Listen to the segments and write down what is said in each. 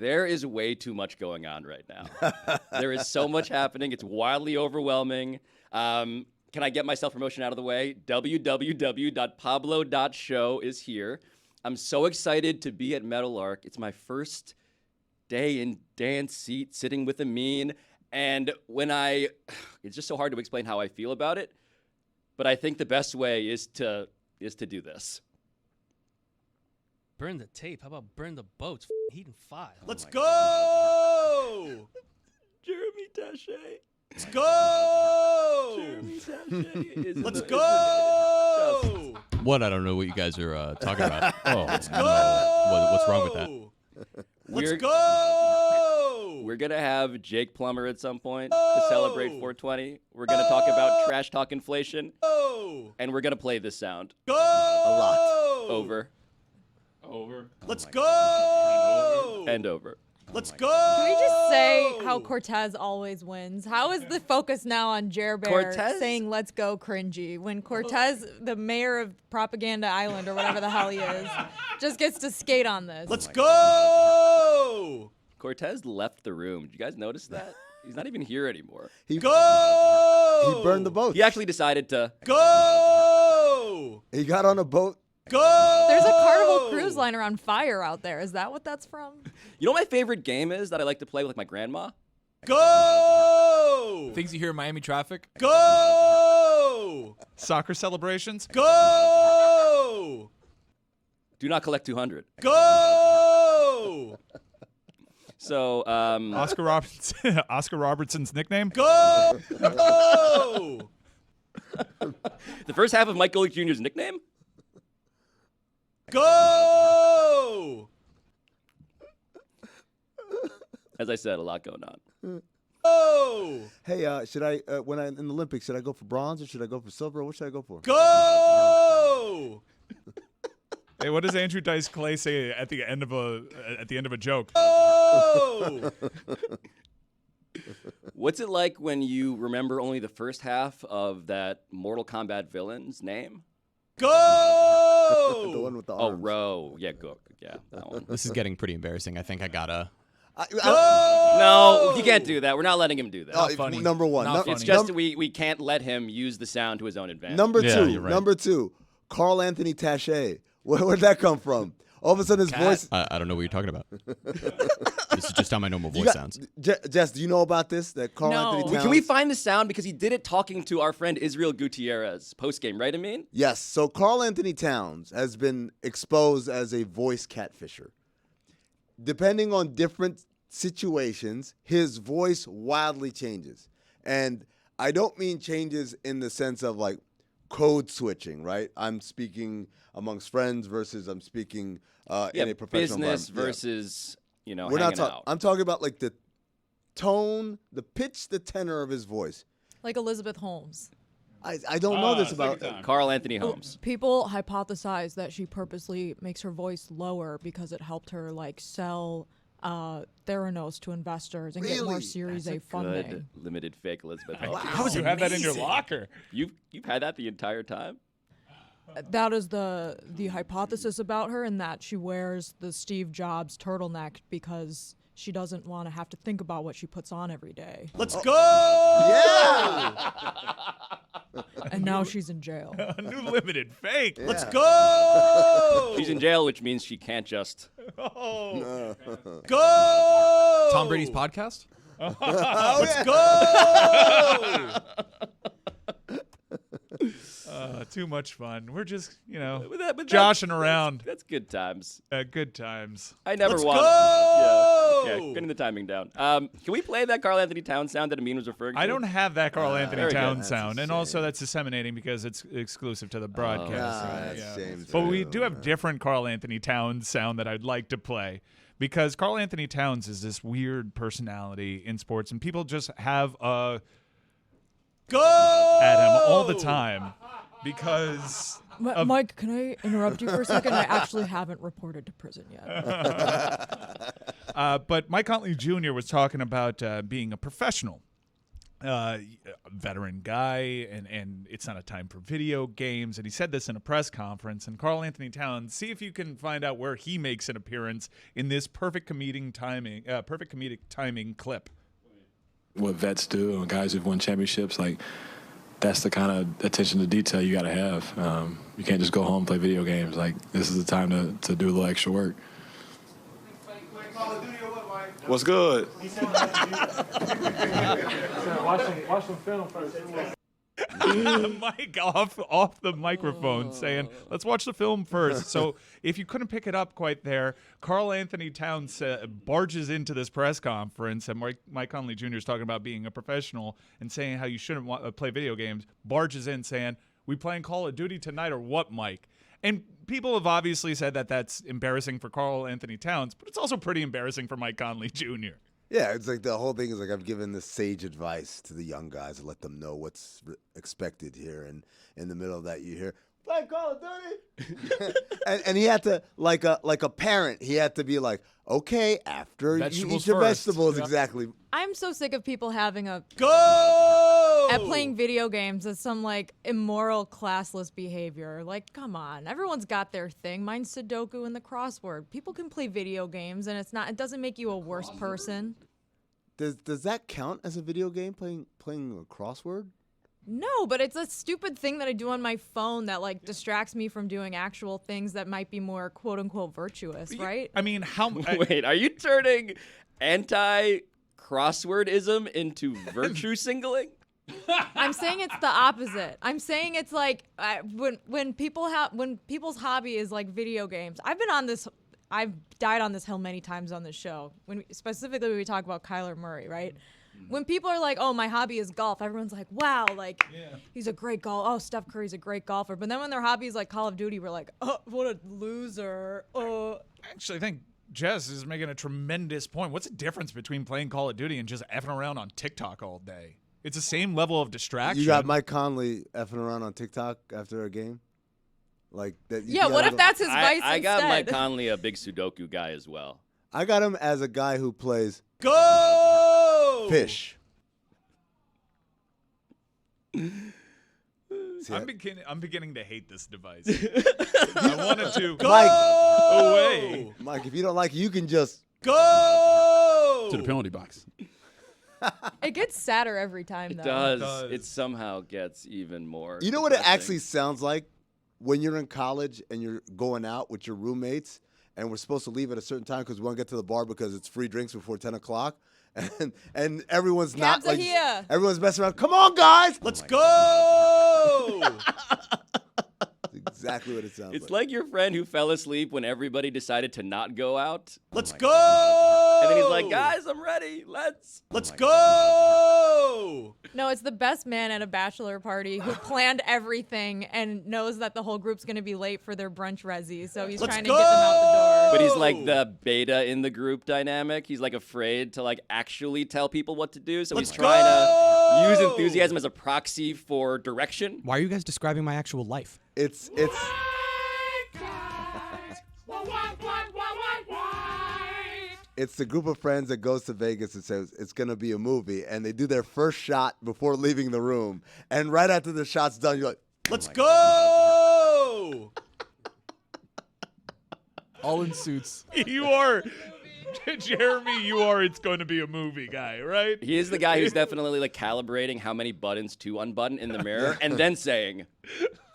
There is way too much going on right now. There is so much happening. It's wildly overwhelming. Can I get my self-promotion out of the way? www.pablo.show is here. I'm so excited to be at Metal Arc. It's my first day in dance seat, sitting with Amin. And it's just so hard to explain how I feel about it. But I think the best way is to do this. Burn the tape. How about burn the boats? Heating 5. Let's go! Jeremy Taché. Let's go! Jeremy Taché is Let's go! What? I don't know what you guys are talking about. Oh, Let's go! What's wrong with that? Let's go! We're going to have Jake Plummer at some point to celebrate 420. We're going to talk about trash talk inflation. And we're going to play this sound. Go! A lot. Over. Let's go! And over. Let's go! Can we just say how Cortez always wins? How is the focus now on Jer Bear Cortez? saying "Let's go, cringy" when Cortez, the mayor of Propaganda Island or whatever the hell he is, just gets to skate on this? Let's go! Cortez left the room. Did you guys notice that? He's not even here anymore. Go! He burned the boat. He actually decided to Go! He got on a boat. Go! There's a Carnival Cruise Liner on fire out there. Is that what that's from? You know what my favorite game is that I like to play with like my grandma? Go! Things you hear in Miami traffic. Go! Soccer celebrations. Go! Do not collect 200. Go! So, Oscar Robertson's nickname? Go! Go! the first half of Mike Golick Jr.'s nickname? Go! As I said, a lot going on. Go! Hey, should I when I'm in the Olympics, should I go for bronze or should I go for silver? What should I go for? Go! Hey, what does Andrew Dice Clay say at the end of a joke? Go! What's it like when you remember only the first half of that Mortal Kombat villain's name? Go! The one with the Oh, arms. Ro. Yeah, Gook. Yeah, that one. This is getting pretty embarrassing. I think I gotta. No, you can't do that. We're not letting him do that. Oh, number one. Not It's funny. just we can't let him use the sound to his own advantage. Number Yeah, two. you're right. Number two. Karl Anthony Towns. Where'd that come from? All of a sudden, his voice. I don't know what you're talking about. This is just how my normal You voice got- sounds. Jess, do you know about this? That Karl No. Anthony Towns. Can we find the sound? Because he did it talking to our friend Israel Gutierrez post-game, right, Amin? Yes. So Karl Anthony Towns has been exposed as a voice catfisher. Depending on different situations, his voice wildly changes. And I don't mean changes in the sense of like code switching, right? I'm speaking amongst friends versus I'm speaking in a professional business environment. versus, We're hanging not out. I'm talking about like the tone, the pitch, the tenor of his voice. Like Elizabeth Holmes. I don't know this about. Carl Anthony Holmes. People hypothesize that she purposely makes her voice lower because it helped her like sell Theranos to investors and get more Really? Series That's A a funding. good limited fake Elizabeth Holmes. How would you have that in your locker? You've had that the entire time? That is the hypothesis about her, and that she wears the Steve Jobs turtleneck because she doesn't want to have to think about what she puts on every day. Let's go! Yeah. And now she's in jail. A new limited fake. Let's go! She's in jail, which means she can't just. Oh. Go! Tom Brady's podcast. Let's go! Too much fun. We're just, With joshing around. That's good times. Good times. I never Let's want. go! Yeah, getting the timing down. Can we play that Karl Anthony Towns sound that Amin was referring to? I don't have that Karl Anthony very good. Towns That's sound, a and shame. also that's disseminating because it's exclusive to the broadcast. that's a shame. But we do have different Karl Anthony Towns sound that I'd like to play because Karl Anthony Towns is this weird personality in sports, and people just have Go! at him all the time because. Mike, can I interrupt you for a second? I actually haven't reported to prison yet. But Mike Conley Jr. was talking about being a professional veteran guy, and it's not a time for video games. And he said this in a press conference. And Karl Anthony Towns, see if you can find out where he makes an appearance in this perfect comedic timing clip. What vets do, guys who've won championships, like that's the kind of attention to detail you got to have. You can't just go home and play video games. Like this is the time to do a little extra work. What's good? Watch some film first. Mike off the microphone saying, let's watch the film first. So if you couldn't pick it up quite there, Karl Anthony Towns barges into this press conference, and Mike Conley Jr. is talking about being a professional and saying how you shouldn't play video games, barges in saying, we playing Call of Duty tonight or what, Mike? And people have obviously said that that's embarrassing for Karl Anthony Towns, but it's also pretty embarrassing for Mike Conley Jr. Yeah, it's like the whole thing is like I've given this sage advice to the young guys to let them know what's expected here, and in the middle of that you hear play Call of Duty, and he had to like a parent, he had to be like, okay, after you eat your vegetables, exactly. I'm so sick of people having a Go! at playing video games as some like immoral, classless behavior. Like, come on, everyone's got their thing. Mine's Sudoku and the crossword. People can play video games, and it doesn't make you a worse person. Does that count as a video game, playing a crossword? No, but it's a stupid thing that I do on my phone that like distracts me from doing actual things that might be more quote unquote virtuous, right? I mean, Wait, are you turning anti-crosswordism into virtue singling? I'm saying it's the opposite. I'm saying it's like when people's hobby is like video games. I've died on this hill many times on this show. Specifically when we talk about Kyler Murray, right? When people are like, "Oh, my hobby is golf," everyone's like, "Wow, like he's a great golfer. Oh, Steph Curry's a great golfer." But then when their hobby is like Call of Duty, we're like, "Oh, what a loser." Actually, I think Jess is making a tremendous point. What's the difference between playing Call of Duty and just effing around on TikTok all day? It's the same level of distraction. You got Mike Conley effing around on TikTok after a game? Like that? Yeah, what if that's his vice I got instead? Mike Conley a big Sudoku guy as well. I got him as a guy who plays Go! fish. I'm beginning to hate this device. I wanted to Go! away. Mike, if you don't like it, you can just Go! To the penalty box. It gets sadder every time, though. It does. It somehow gets even more. You know what it depressing. actually sounds like when you're in college and you're going out with your roommates and we're supposed to leave at a certain time because we want to get to the bar because it's free drinks before 10 o'clock. And everyone's Cabs not like, are here. everyone's messing around. Come on, guys. Let's go! That's exactly what it sounds It's like your friend who fell asleep when everybody decided to not go out. Let's go! And then he's like, guys, I'm ready. Let's go! No, it's the best man at a bachelor party who planned everything and knows that the whole group's going to be late for their brunch resi, so he's trying to get them out the door. But he's like the beta in the group dynamic. He's like afraid to like actually tell people what to do, so he's trying to use enthusiasm as a proxy for direction. Why are you guys describing my actual life? It's It's the group of friends that goes to Vegas and says it's going to be a movie, and they do their first shot before leaving the room. And right after the shot's done, you're like, let's go! All in suits. You are, Jeremy, you are it's going to be a movie guy, right? He is the guy who's definitely like calibrating how many buttons to unbutton in the mirror and then saying,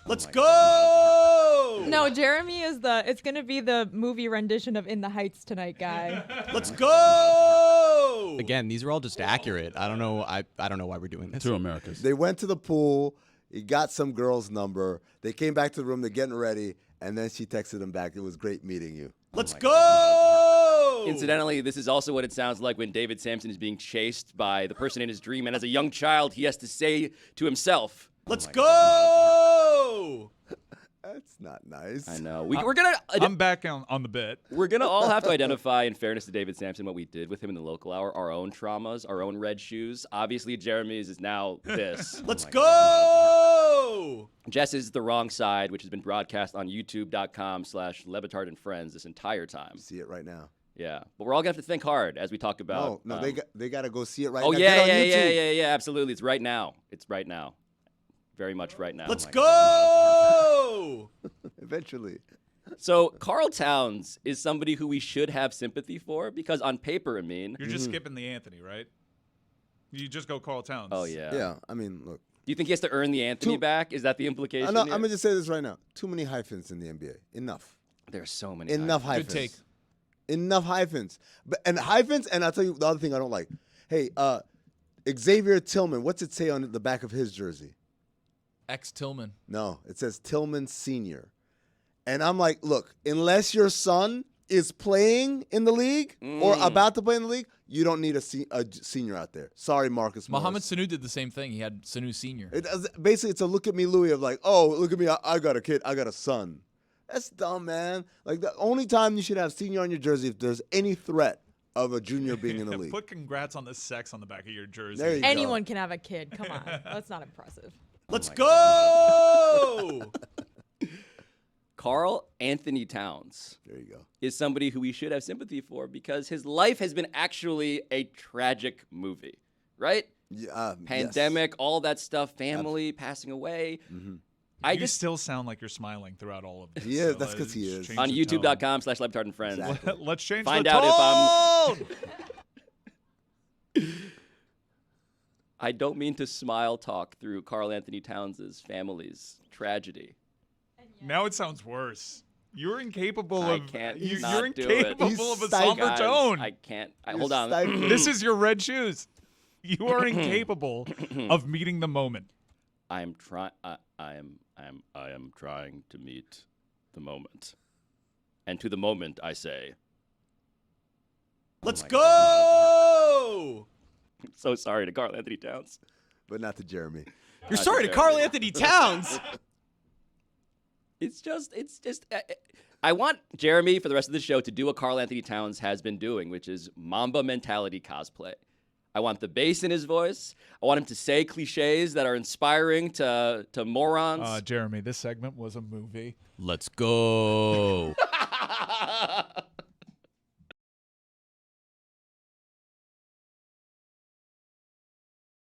let's go! No, Jeremy is it's going to be the movie rendition of In the Heights tonight guy. Let's go! Again, these are all just accurate. I don't know. I don't know why we're doing this. Two Americas. they went to the pool. He got some girl's number. They came back to the room. They're getting ready. And then she texted him back. It was great meeting you. Let's go! Incidentally, this is also what it sounds like when David Sampson is being chased by the person in his dream. And as a young child, he has to say to himself, let's go! That's not nice. I know. We're gonna. I'm back on the bit. We're gonna all have to identify, in fairness to David Sampson, what we did with him in the local hour, our own traumas, our own red shoes. Obviously, Jeremy's is now this. Let's go! Jess is The Wrong Side, which has been broadcast on youtube.com/LeBatard and Friends this entire time. See it right now. Yeah, but we're all gonna have to think hard as we talk about. No, they got to go see it right Oh now. yeah, Get on yeah, YouTube. yeah, absolutely. It's right now. It's right now. Very much right now. Let's Oh my God. go. Eventually. So Karl Towns is somebody who we should have sympathy for because on paper, I mean. You're just skipping the Anthony, right? You just go Karl Towns. Oh yeah. Yeah, I mean, look. Do you think he has to earn the Anthony back? Is that the implication? I'm here? going to just say this right now. Too many hyphens in the NBA. Enough. There are so many. Enough hyphens. hyphens. take. Enough hyphens. And I'll tell you the other thing I don't like. Hey, Xavier Tillman, what's it say on the back of his jersey? Ex Tillman. No, it says Tillman Sr. And I'm like, look, unless your son is playing in the league or about to play in the league, you don't need a senior out there. Sorry, Marcus Mohamed Morris. Sanu did the same thing. He had Sanu Sr. Basically, it's a look at me Louis of like, oh, look at me, I got a kid, I got a son. That's dumb, man. Like, the only time you should have senior on your jersey if there's any threat of a junior being in the league. Put congrats on the sex on the back of your jersey. There you go. Anyone can have a kid. Come on. That's not impressive. Let's go. Karl Anthony Towns There you go. is somebody who we should have sympathy for because his life has been actually a tragic movie, right? Yeah, Pandemic, all that stuff, family passing away. You still sound like you're smiling throughout all of this. He is. so That's 'cause he let's is. change On the tone. youtube.com/LeBatard and Friends. Exactly. Let's change Find the out tone. if I don't mean to smile talk through Karl Anthony Towns' family's tragedy. Now it sounds worse. You're incapable I of. can't You're not do it. incapable He's of a stifled. somber Guys, tone. I can't. You're Hold on. stifled. This is your red shoes. You are incapable of meeting the moment. I am trying. I am trying to meet the moment, and to the moment I say, Let's my go. I'm so sorry to Karl Anthony Towns. But not to Jeremy. You're Not sorry to Jeremy. Karl Anthony Towns. It's just. I want Jeremy for the rest of the show to do what Karl Anthony Towns has been doing, which is Mamba mentality cosplay. I want the bass in his voice. I want him to say cliches that are inspiring to morons. Jeremy, this segment was a movie. Let's go.